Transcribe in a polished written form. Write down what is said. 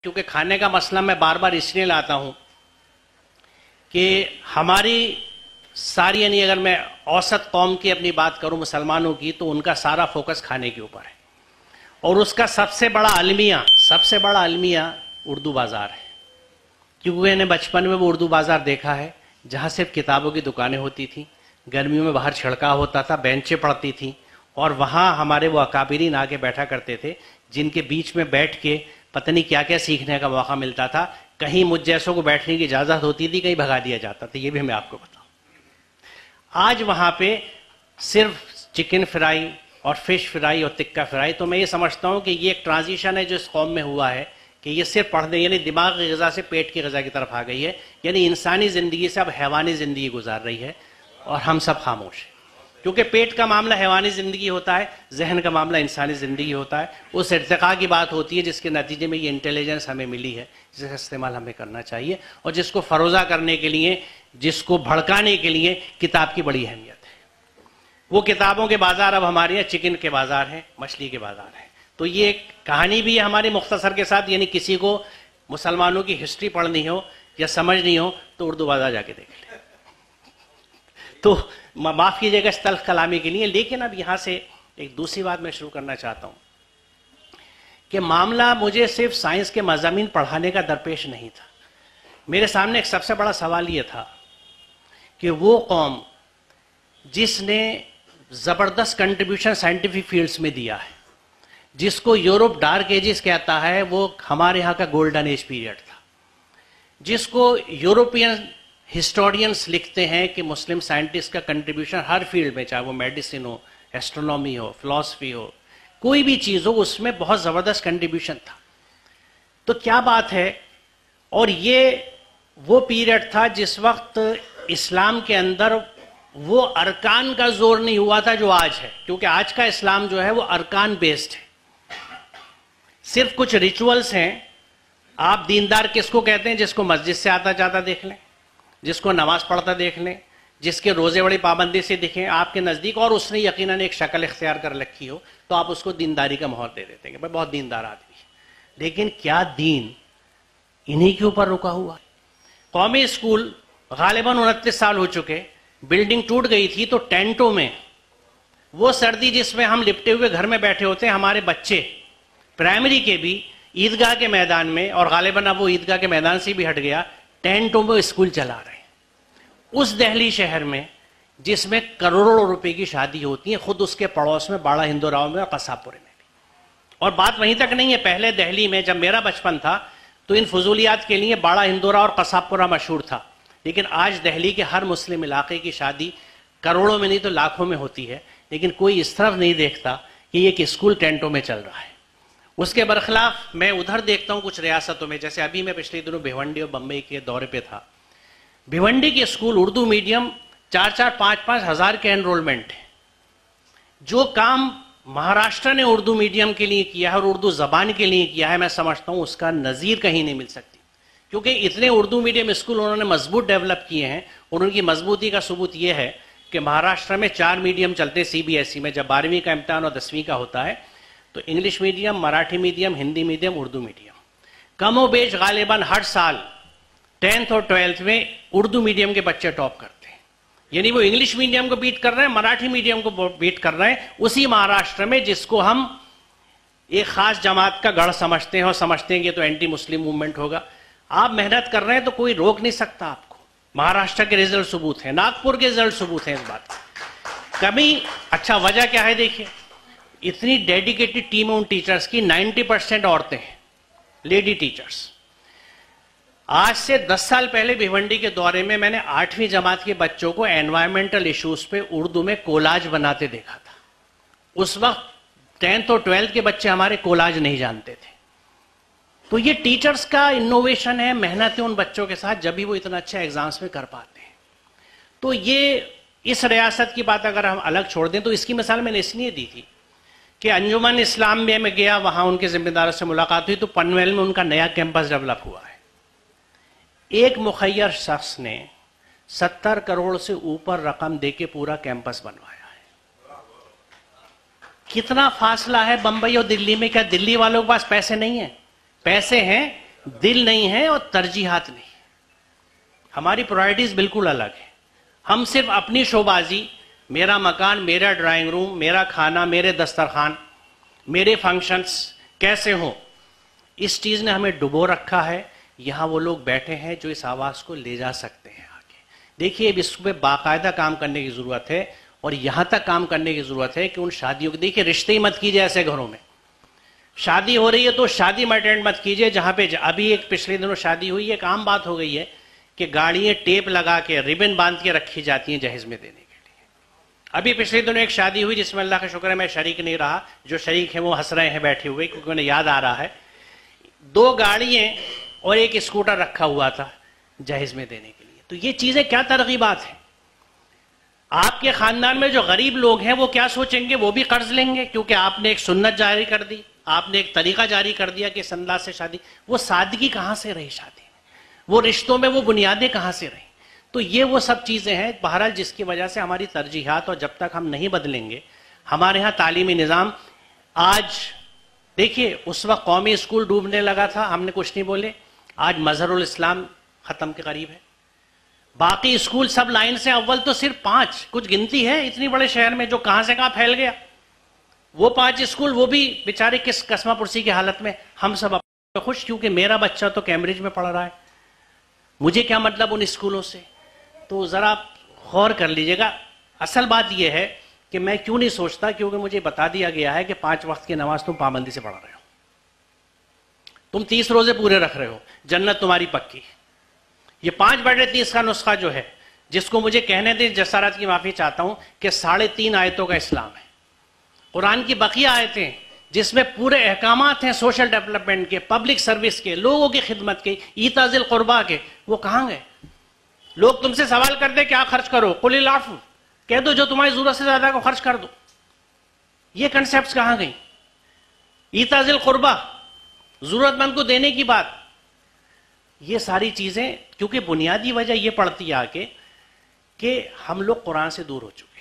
کیونکہ کھانے کا مسئلہ میں بار بار اس لیے لاتا ہوں کہ ہماری ساری، یعنی اگر میں اوسط قوم کی اپنی بات کروں مسلمانوں کی، تو ان کا سارا فوکس کھانے کے اوپر ہے، اور اس کا سب سے بڑا المیہ اردو بازار ہے، کیونکہ میں نے بچپن میں وہ اردو بازار دیکھا ہے جہاں صرف کتابوں کی دکانیں ہوتی تھیں، گرمیوں میں باہر چھڑکاؤ ہوتا تھا، بینچیں پڑتی تھیں، اور وہاں ہمارے وہ اکابرین آ کے بیٹھا کرتے تھے جن کے بیچ میں بیٹھ کے پتہ نہیں کیا کیا سیکھنے کا موقع ملتا تھا. کہیں مجھ جیسوں کو بیٹھنے کی اجازت ہوتی تھی، کہیں بھگا دیا جاتا تھا، یہ بھی میں آپ کو بتاؤں. آج وہاں پہ صرف چکن فرائی اور فش فرائی اور تکہ فرائی. تو میں یہ سمجھتا ہوں کہ یہ ایک ٹرانزیشن ہے جو اس قوم میں ہوا ہے کہ یہ صرف پڑھنے، یعنی دماغ کی غذا سے پیٹ کی غذا کی طرف آ گئی ہے، یعنی انسانی زندگی سے اب حیوانی زندگی گزار رہی ہے، اور ہم سب خاموش ہیں. کیونکہ پیٹ کا معاملہ حیوانی زندگی ہوتا ہے، ذہن کا معاملہ انسانی زندگی ہوتا ہے. اس ارتقاء کی بات ہوتی ہے جس کے نتیجے میں یہ انٹیلیجنس ہمیں ملی ہے، جس کا استعمال ہمیں کرنا چاہیے، اور جس کو فروزہ کرنے کے لیے، جس کو بھڑکانے کے لیے کتاب کی بڑی اہمیت ہے. وہ کتابوں کے بازار اب ہمارے یہاں چکن کے بازار ہیں، مچھلی کے بازار ہیں. تو یہ ایک کہانی بھی ہے ہماری مختصر کے ساتھ، یعنی کسی کو مسلمانوں کی ہسٹری پڑھنی ہو یا سمجھنی ہو تو اردو بازار جا کے دیکھ لیں. تو معاف کیجیے گا اس تلخ کلامی کے لیے، لیکن اب یہاں سے ایک دوسری بات میں شروع کرنا چاہتا ہوں کہ معاملہ مجھے صرف سائنس کے مضامین پڑھانے کا درپیش نہیں تھا. میرے سامنے ایک سب سے بڑا سوال یہ تھا کہ وہ قوم جس نے زبردست کنٹریبیوشن سائنٹیفک فیلڈز میں دیا ہے، جس کو یورپ ڈارک ایجز کہتا ہے، وہ ہمارے ہاں کا گولڈن ایج پیریڈ تھا، جس کو یورپین ہسٹورینز لکھتے ہیں کہ مسلم سائنٹسٹ کا کنٹریبیوشن ہر فیلڈ میں، چاہے وہ میڈیسن ہو، ایسٹرونومی ہو، فلسفی ہو، کوئی بھی چیز ہو، اس میں بہت زبردست کنٹریبیوشن تھا. تو کیا بات ہے. اور یہ وہ پیریڈ تھا جس وقت اسلام کے اندر وہ ارکان کا زور نہیں ہوا تھا جو آج ہے، کیونکہ آج کا اسلام جو ہے وہ ارکان بیسڈ ہے، صرف کچھ ریچولز ہیں. آپ دیندار کس کو کہتے ہیں؟ جس کو مسجد سے آتا جاتا دیکھ لیں، جس کو نماز پڑھتا دیکھ لیں، جس کے روزے بڑی پابندی سے دکھیں آپ کے نزدیک، اور اس نے یقیناً ایک شکل اختیار کر رکھی ہو، تو آپ اس کو دینداری کا مہر دے دیتے ہیں کہ بھائی بہت دیندار آدمی ہے. لیکن کیا دین انہی کے اوپر رکا ہوا؟ قومی اسکول غالباً 29 سال ہو چکے، بلڈنگ ٹوٹ گئی تھی تو ٹینٹوں میں، وہ سردی جس میں ہم لپٹے ہوئے گھر میں بیٹھے ہوتے ہیں، ہمارے بچے پرائمری کے بھی عیدگاہ کے میدان میں، اور غالباً اب وہ عیدگاہ کے میدان سے بھی ہٹ گیا، ٹینٹوں میں اسکول چلا رہے ہیں. اس دہلی شہر میں جس میں کروڑوں روپے کی شادی ہوتی ہیں، خود اس کے پڑوس میں باڑہ ہندوراؤ میں اور قصاب پورے میں بھی. اور بات وہیں تک نہیں ہے، پہلے دہلی میں جب میرا بچپن تھا تو ان فضولیات کے لیے باڑہ ہندوراؤ اور قصاب پورہ مشہور تھا، لیکن آج دہلی کے ہر مسلم علاقے کی شادی کروڑوں میں نہیں تو لاکھوں میں ہوتی ہے، لیکن کوئی اس طرف نہیں دیکھتا کہ یہ کہ اسکول ٹینٹوں میں چل رہا ہے. اس کے برخلاف میں ادھر دیکھتا ہوں کچھ ریاستوں میں، جیسے ابھی میں پچھلے دنوں بھیونڈی اور بمبئی کے دورے پہ تھا. بھیونڈی کے اسکول اردو میڈیم 4-5 ہزار کے انرولمنٹ ہے. جو کام مہاراشٹر نے اردو میڈیم کے لیے کیا ہے اور اردو زبان کے لیے کیا ہے، میں سمجھتا ہوں اس کا نظیر کہیں نہیں مل سکتی، کیونکہ اتنے اردو میڈیم اسکول انہوں نے مضبوط ڈیولپ کیے ہیں. اور ان کی مضبوطی کا ثبوت یہ ہے کہ مہاراشٹر میں 4 میڈیم چلتے CBSE میں. جب 12ویں کا امتحان اور 10ویں کا ہوتا ہے تو English medium, Marathi medium, Hindi medium, Urdu medium. کم و بیش غالباً ہر سال 10th اور 12th میں اردو میڈیم کے بچے ٹاپ کرتے ہیں، یعنی وہ انگلش میڈیم کو بیٹ کر رہے ہیں، مراٹھی میڈیم کو بیٹ کر رہے ہیں، اسی مہاراشٹر میں جس کو ہم ایک خاص جماعت کا گڑھ سمجھتے ہیں اور سمجھتے ہیں کہ یہ تو اینٹی مسلم موومنٹ ہوگا. آپ محنت کر رہے ہیں تو کوئی روک نہیں سکتا آپ کو. مہاراشٹر کے رزلٹ ثبوت ہیں، ناگپور کے رزلٹ ثبوت ہیں اس بات کی. کبھی اچھا وجہ کیا ہے؟ دیکھیے اتنی ڈیڈیکیٹڈ ٹیم ہے ان ٹیچرز کی، 90% عورتیں ہیں، لیڈی ٹیچرز. آج سے 10 سال پہلے بھیونڈی کے دورے میں نے 8ویں جماعت کے بچوں کو انوائرمنٹل ایشوز پہ اردو میں کولاج بناتے دیکھا تھا. اس وقت 10th اور 12th کے بچے ہمارے کولاج نہیں جانتے تھے. تو یہ ٹیچرز کا انوویشن ہے، محنت ہے ان بچوں کے ساتھ، جب بھی وہ اتنا اچھا ایگزامز میں کر پاتے ہیں. تو یہ اس ریاست کی بات اگر ہم الگ چھوڑ دیں تو اس کی مثال میں نے اس لیے دی تھی کہ انجمن اسلام میں گیا، وہاں ان کے ذمہ داروں سے ملاقات ہوئی تو پنویل میں ان کا نیا کیمپس ڈیولپ ہوا ہے. ایک مخیر شخص نے 70 کروڑ سے اوپر رقم دے کے پورا کیمپس بنوایا ہے. کتنا فاصلہ ہے بمبئی اور دلی میں؟ کیا دلی والوں کے پاس پیسے نہیں ہیں؟ پیسے ہیں، دل نہیں ہے اور ترجیحات نہیں. ہماری پرائرٹیز بالکل الگ ہیں. ہم صرف اپنی شوبازی، میرا مکان، میرا ڈرائنگ روم، میرا کھانا، میرے دسترخوان، میرے فنکشنز کیسے ہوں، اس چیز نے ہمیں ڈبو رکھا ہے. یہاں وہ لوگ بیٹھے ہیں جو اس آواز کو لے جا سکتے ہیں آگے. دیکھیے اب اس پہ باقاعدہ کام کرنے کی ضرورت ہے، اور یہاں تک کام کرنے کی ضرورت ہے کہ ان شادیوں کو دیکھیے، رشتے ہی مت کیجیے ایسے گھروں میں. شادی ہو رہی ہے تو شادی میں اٹینڈ مت کیجیے جہاں پہ ابھی ایک پچھلے دنوں شادی ہوئی. ایک عام بات ہو گئی ہے کہ گاڑیاں ٹیپ لگا کے ربن باندھ کے رکھی جاتی ہیں جہیز میں دینے کے لیے. ابھی پچھلے دنوں ایک شادی ہوئی جس میں اللہ کا شکر ہے میں شریک نہیں رہا، جو شریک ہیں وہ ہنس رہے ہیں بیٹھے ہوئے کیونکہ انہیں یاد آ رہا ہے. 2 گاڑیاں اور ایک اسکوٹر رکھا ہوا تھا جہیز میں دینے کے لیے. تو یہ چیزیں کیا ترغیبات ہیں. آپ کے خاندان میں جو غریب لوگ ہیں وہ کیا سوچیں گے؟ وہ بھی قرض لیں گے کیونکہ آپ نے ایک سنت جاری کر دی، آپ نے ایک طریقہ جاری کر دیا کہ اس انداز سے شادی. وہ سادگی کہاں سے رہی شادی میں؟ وہ رشتوں میں وہ بنیادیں کہاں سے رہیں؟ تو یہ وہ سب چیزیں ہیں بہرحال جس کی وجہ سے ہماری ترجیحات، اور جب تک ہم نہیں بدلیں گے ہمارے ہاں تعلیمی نظام. آج دیکھیے اس وقت قومی اسکول ڈوبنے لگا تھا، ہم نے کچھ نہیں بولے. آج مظہر الاسلام ختم کے قریب ہے. باقی اسکول سب لائن سے اول تو صرف 5 کچھ گنتی ہے اتنی بڑے شہر میں جو کہاں سے کہاں پھیل گیا. وہ 5 اسکول وہ بھی بیچارے کس قسمہ پرسی کی حالت میں. ہم سب خوش کیونکہ میرا بچہ تو کیمبرج میں پڑھ رہا ہے، مجھے کیا مطلب ان اسکولوں سے. تو ذرا غور کر لیجئے گا. اصل بات یہ ہے کہ میں کیوں نہیں سوچتا، کیونکہ مجھے بتا دیا گیا ہے کہ 5 وقت کی نماز تم پابندی سے پڑھ رہے ہو، تم 30 روزے پورے رکھ رہے ہو، جنت تمہاری پکی. یہ 5/30 کا نسخہ جو ہے، جس کو مجھے کہنے دیں، جسارت کی معافی چاہتا ہوں، کہ 3.5 آیتوں کا اسلام ہے. قرآن کی بقیہ آیتیں جس میں پورے احکامات ہیں سوشل ڈیولپمنٹ کے، پبلک سروس کے، لوگوں کی خدمت کے، ایتاء ذی القربیٰ کے، وہ کہاں گئے؟ لوگ تم سے سوال کر دیں کیا خرچ کرو، قل العفو، کہہ دو جو تمہاری ضرورت سے زیادہ کو خرچ کر دو. یہ کنسیپٹس کہاں گئیں؟ ایتاء ذی القربیٰ، ضرورت مند کو دینے کی بات. یہ ساری چیزیں کیونکہ بنیادی وجہ یہ پڑتی ہے کہ ہم لوگ قرآن سے دور ہو چکے.